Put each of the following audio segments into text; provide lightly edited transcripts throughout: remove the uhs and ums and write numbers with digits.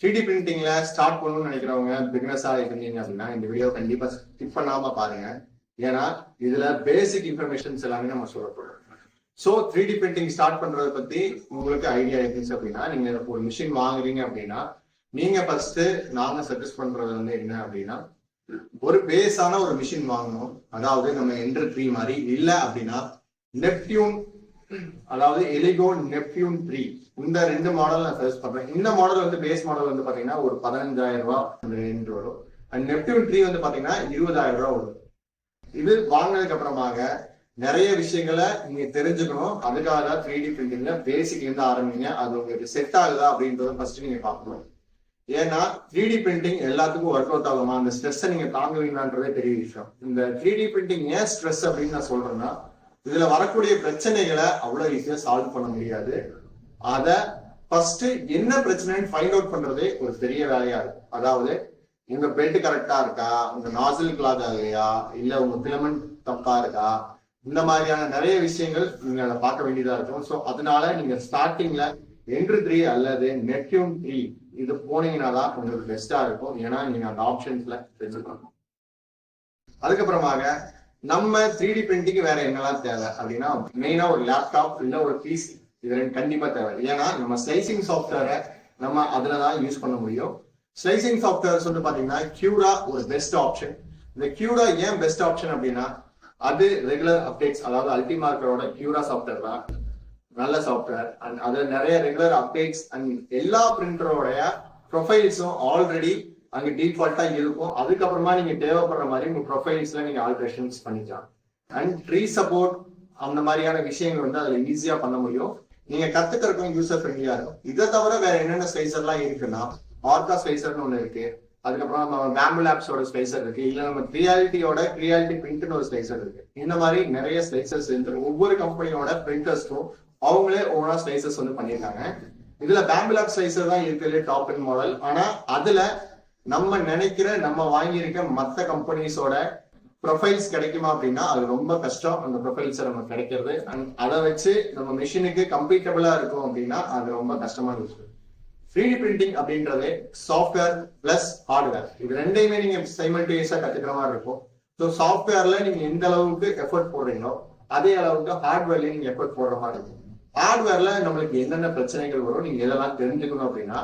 3D பிரிண்டிங்ல start பண்ணணும்னு நினைக்கிறவங்க பிகினஸா இருந்தீங்க அப்படின்னா இந்த வீடியோ கண்டிப்பா ஸ்கிப் பண்ணாம பாருங்க. ஏன்னா இதுல பேசிக் இன்ஃபர்மேஷன்ஸ் எல்லாமே நம்ம சொல்ல போறோம். ஸோ 3D பிரிண்டிங் ஸ்டார்ட் பண்றதை பத்தி உங்களுக்கு ஐடியா இருந்துச்சு அப்படின்னா, நீங்க ஒரு மிஷின் வாங்குறீங்க அப்படின்னா, நீங்க ஃபர்ஸ்ட் நாங்க சஜஸ்ட் பண்றது வந்து என்ன அப்படின்னா, ஒரு பேஸான ஒரு மிஷின் வாங்கணும். அதாவது நம்ம என்டர் 3 மாதிரி இல்ல அப்படின்னா நெப்டியூன், அதாவது எலிகோ நெப்டியூன் 3 இந்த ரெண்டு மாடல் நான் சஜஸ்ட் பண்றேன். இந்த மாடல் வந்து பேஸ் மாடல் வந்து பாத்தீங்கன்னா ஒரு 15,000 ரூபாய் அந்த ரேஞ்ச் வரும். அண்ட் நெப்டியூன் 3 வந்து பாத்தீங்கன்னா 20,000 ரூபாய் வரும். இது வாங்கினதுக்கு அப்புறமாக நிறைய விஷயங்களை நீங்க தெரிஞ்சுக்கணும். அதுக்காக தான் 3D பிரிண்டிங்ல பேசிக் இருந்து ஆரம்பிங்க. அது உங்களுக்கு செட் ஆகுதா அப்படின்றத ஃபர்ஸ்ட் நீங்க பார்க்கணும். ஏன்னா 3D பிரிண்டிங் எல்லாத்துக்கும் ஒர்க் அவுட் ஆகுமா, அந்த ஸ்ட்ரெஸ் நீங்க தாங்குவீங்களான்றதே பெரிய விஷயம். இந்த 3D பிரிண்டிங் ஏன் ஸ்ட்ரெஸ் அப்படின்னு நான் சொல்றேன்னா, இதுல வரக்கூடிய பிரச்சனைகளை அவ்வளவு ஈஸியா சால்வ் பண்ண முடியாது. அத ஃபர்ஸ்ட் என்ன பிரச்சனைன்னு ஃபைண்ட் அவுட் பண்றதே ஒரு பெரிய வேலையா இருக்கும். அதாவது உங்க பெல்ட் கரெக்டா இருக்கா, உங்க நாசில் கிளாத் ஆகலையா, இல்ல உங்க ஃபிலமெண்ட் தப்பா இருக்கா, இந்த மாதிரியான நிறைய விஷயங்கள் நீங்க அதை பார்க்க வேண்டியதா இருக்கும். ஸோ அதனால நீங்க ஸ்டார்டிங்ல என்ட்ரி 3 அல்லது நெப்டியூன் 3 இது போனீங்கன்னா தான் உங்களுக்கு பெஸ்டா இருக்கும். ஏன்னா நீங்க அந்த ஆப்ஷன்ஸ்ல தெரிஞ்சுக்கணும். அதுக்கப்புறமாக நம்ம 3D பிரிண்டிங் வேற என்னெல்லாம் தேவை அப்படின்னா, மெயினா ஒரு லேப்டாப் இல்ல ஒரு பிசி, இது ரெண்டு கண்டிப்பா தேவை. ஏன்னா நம்ம ஸ்லைசிங் சாஃப்ட்வேரை நம்ம அதுலதான் யூஸ் பண்ண முடியும். ஸ்லைசிங் சாஃப்ட்வேர் வந்து பாத்தீங்கன்னா கியூரா ஒரு பெஸ்ட் ஆப்ஷன். இந்த கியூரா ஏன் பெஸ்ட் ஆப்ஷன் அப்படின்னா, அது ரெகுலர் அப்டேட்ஸ், அதாவது அல்டிமார்க்கரோட கியூரா சாஃப்ட்வேர் தான் நல்ல சாஃப்ட்வேர். அண்ட் அதுல நிறைய ரெகுலர் அப்டேட்ஸ் அண்ட் எல்லா பிரிண்டரோடைய ப்ரொஃபைல்ஸும் ஆல்ரெடி அங்க டிஃபால்ட்டா இருக்கும். அதுக்கப்புறமா நீங்க தேவைப்படுற மாதிரி உங்க ப்ரொஃபைல்ஸ்ல நீங்க ஆல்ட்ரேஷன்ஸ் பண்ணிக்கலாம். அண்ட் ட்ரீ சப்போர்ட் அந்த மாதிரியான விஷயங்கள் வந்து அதுல ஈஸியா பண்ண முடியும். நீங்க கத்துக்கிறதுக்கும் யூசர் ஃப்ரெண்ட்லியா இருக்கும். இதை தவிர வேற என்னென்ன ஸ்லைசர்லாம் இருக்குன்னா, ஆர்கா ஸ்லைசர்னு ஒண்ணு இருக்கு. அதுக்கப்புறம் நம்ம பேம்பு லேப்ஸோட ஸ்லைசர் இருக்கு. இல்ல நம்ம கிரியாலிட்டி பிரிண்ட்னு ஒரு ஸ்லைசர் இருக்கு. இந்த மாதிரி நிறைய ஸ்லைசர்ஸ் இருக்கு. ஒவ்வொரு கம்பெனியோட பிரிண்டர்ஸ்க்கும் அவங்களே ஓனா ஸ்லைசர்ஸ் வந்து பண்ணியிருக்காங்க. இதுல பேம்பு லேப் ஸ்லைசர் தான் இருக்கிறது டாப் எண்ட் மாடல். ஆனா அதுல நம்ம நினைக்கிற நம்ம வாங்கியிருக்க மற்ற கம்பெனிஸோட ப்ரொஃபைல்ஸ் கிடைக்குமா அப்படின்னா அது ரொம்ப கஷ்டம். அந்த ப்ரொஃபைல்ஸ் நம்ம கிடைக்கிறது அண்ட் அதை வச்சு நம்ம மிஷினுக்கு கம்ப்ளீட்டபிளா இருக்கும் அப்படின்னா அது ரொம்ப கஷ்டமான விஷயம். 3D பிரிண்டிங் அப்படின்றது சாஃப்ட்வேர் பிளஸ் ஹார்ட்வேர், இது ரெண்டையுமே நீங்க சைமல்டேனியஸா கத்துக்கிற மாதிரி இருக்கும். ஸோ சாஃப்ட்வேர்ல நீங்க எந்த அளவுக்கு எஃபர்ட் போடுறீங்களோ அதே அளவுக்கு ஹார்ட்வேர்லயும் நீங்க எஃபர்ட் போடுற மாதிரி இருக்கும். ஹார்ட்வேர்ல நம்மளுக்கு என்னென்ன பிரச்சனைகள் வரும் நீங்க இதெல்லாம் தெரிஞ்சுக்கணும் அப்படின்னா,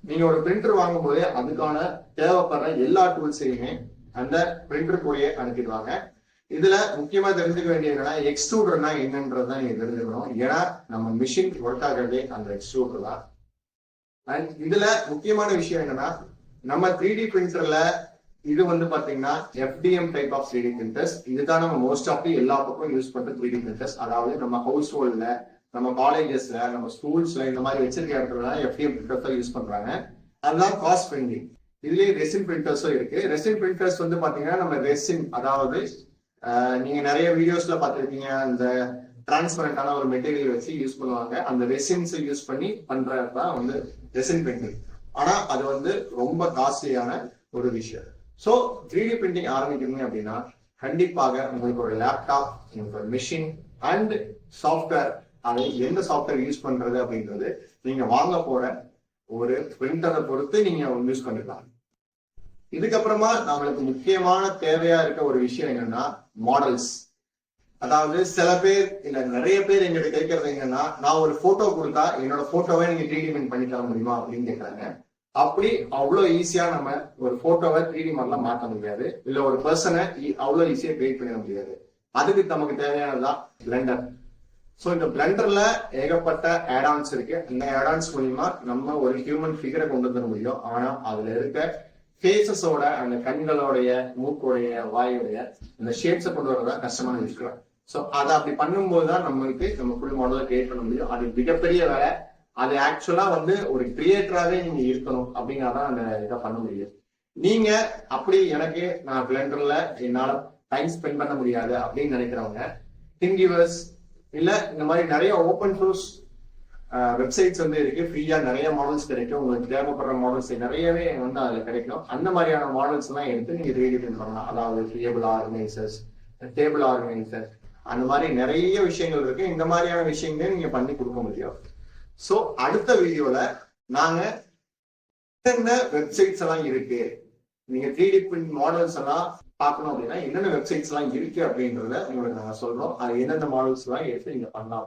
நீங்க ஒரு பிரிண்டர் வாங்கும் போதே அதுக்கான தேவைப்படுற எல்லா டூல்ஸையுமே அந்த பிரிண்டர் கூடயே அனுப்பிடுவாங்க. இதுல முக்கியமா தெரிஞ்சுக்க வேண்டியது என்னன்னா, எக்ஸ்ட்ரூடர்னா என்னன்றதான் நீங்க தெரிஞ்சுக்கணும். ஏன்னா நம்ம மிஷின் ஒர்க் ஆகிறதே அந்த எக்ஸ்ட்ரூடர் தான். அண்ட் இதுல முக்கியமான விஷயம் என்னன்னா, நம்ம 3D பிரிண்டர்ல இது வந்து பாத்தீங்கன்னா FDM type of 3D printers. இதுதான் நம்ம மோஸ்ட் ஆஃப் எல்லா பக்கம் யூஸ் பண்ற 3D பிரிண்டர்ஸ். அதாவது நம்ம ஹவுஸ் ஹோல்ட்ல, நம்ம காலேஜஸ்ல, நம்ம ஸ்கூல்ஸ்ல இந்த மாதிரி வச்சிருக்க இடத்துல FDM பிரிண்டர்ஸ் யூஸ் பண்றாங்க. அதுதான் காஸ்ட் ஃப்ரெண்ட்லி. இதுலயே ரெசின் பிரிண்டர்ஸும் இருக்கு. ரெசின் பிரிண்டர்ஸ் வந்து பாத்தீங்கன்னா நம்ம ரெசின், அதாவது நீங்க நிறைய வீடியோஸ்ல பாத்திருக்கீங்க, அந்த டிரான்ஸ்பரண்டான ஒரு மெட்டீரியல் வச்சு யூஸ் பண்ணுவாங்க. அந்த ரெசின்ஸ் யூஸ் பண்ணி பண்றதுதான் வந்து ரெசின் பிரிண்டிங். ஆனா அது வந்து ரொம்ப காஸ்ட்லியான ஒரு விஷயம். ஸோ 3D பிரிண்டிங் ஆரம்பிக்கணும் அப்படின்னா கண்டிப்பாக உங்களுக்கு ஒரு லேப்டாப், உங்களுக்கு ஒரு மிஷின் அண்ட் சாஃப்ட்வேர், அதை எந்த சாஃப்ட்வேர் யூஸ் பண்றது அப்படின்றது நீங்க வாங்க போற ஒரு பிரிண்டரை பொறுத்து நீங்க யூஸ் பண்ணிக்கலாம். இதுக்கப்புறமா நம்மளுக்கு முக்கியமான தேவையா இருக்க ஒரு விஷயம் என்னன்னா மாடல்ஸ். அதாவது சில பேர் இல்ல நிறைய பேர் எங்கிட்ட கேட்கறது என்னன்னா, நான் ஒரு போட்டோ கொடுத்தா என்னோட போட்டோவை நீங்க 3D பிரிண்ட் பண்ணி தர முடியுமா அப்படின்னு கேட்கறாங்க. அப்படி அவ்வளவு ஈஸியா நம்ம ஒரு போட்டோவை 3D மாடலாம் மாற்ற முடியாது. இல்ல ஒரு பர்சனை அவ்வளவு ஈஸியா கிரியேட் பண்ண முடியாது. அதுக்கு நமக்கு தேவையானதான் பிளெண்டர். ஸோ இந்த பிளெண்டர்ல ஏகப்பட்ட ஆடான்ஸ் இருக்கு. இந்த ஆடான்ஸ் மூலியமா நம்ம ஒரு ஹியூமன் ஃபிகரை கொண்டு வர முடியும். ஆனா அதுல இருக்க ஃபேஸஸோட, அந்த கண்களோடைய, மூக்கோடைய, வாயோடைய அந்த ஷேப்ஸை கொண்டு வரதான் கஷ்டமான விஷயம். ஸோ அதை அப்படி பண்ணும்போதுதான் நம்மளுக்கு நம்ம ஃபுல் மாடலை கிரியேட் பண்ண முடியும். அது மிகப்பெரிய வேலை. அது ஆக்சுவலா வந்து ஒரு கிரியேட்டராகவே நீங்க இருக்கணும் அப்படின்னாதான் அந்த இதை பண்ண முடியும். நீங்க அப்படி எனக்கு நான் பிளெண்டர்ல என்னால டைம் ஸ்பெண்ட் பண்ண முடியாது அப்படின்னு நினைக்கிறவங்க திங்கிவர்ஸ் இல்ல இந்த மாதிரி நிறைய ஓப்பன் சோர்ஸ் வெப்சைட்ஸ் வந்து இருக்கு. ஃப்ரீயா நிறைய மாடல்ஸ் கிடைக்கும். உங்களுக்கு தேவைப்படுற மாடல்ஸ் நிறையவே வந்து அதுல கிடைக்கும். அந்த மாதிரியான மாடல்ஸ் எல்லாம் எடுத்து நீங்க 3D பிரிண்ட் பண்ணலாம். அதாவது டேபிள் ஆர்கனைசர் அந்த மாதிரி நிறைய விஷயங்கள் இருக்கு. இந்த மாதிரியான விஷயங்களே நீங்க பண்ணி கொடுக்க முடியும். ஸோ அடுத்த வீடியோல நாங்க என்னென்ன வெப்சைட்ஸ் எல்லாம் இருக்கு, நீங்க 3D பிரிண்ட் மாடல்ஸ் எல்லாம் பார்க்கணும் அப்படின்னா என்னென்ன வெப்சைட்ஸ் எல்லாம் இருக்கு அப்படின்றத உங்களுக்கு நாங்க சொல்றோம். அது என்னென்ன மாடல்ஸ் எல்லாம் எடுத்து நீங்க பண்ணலாம்.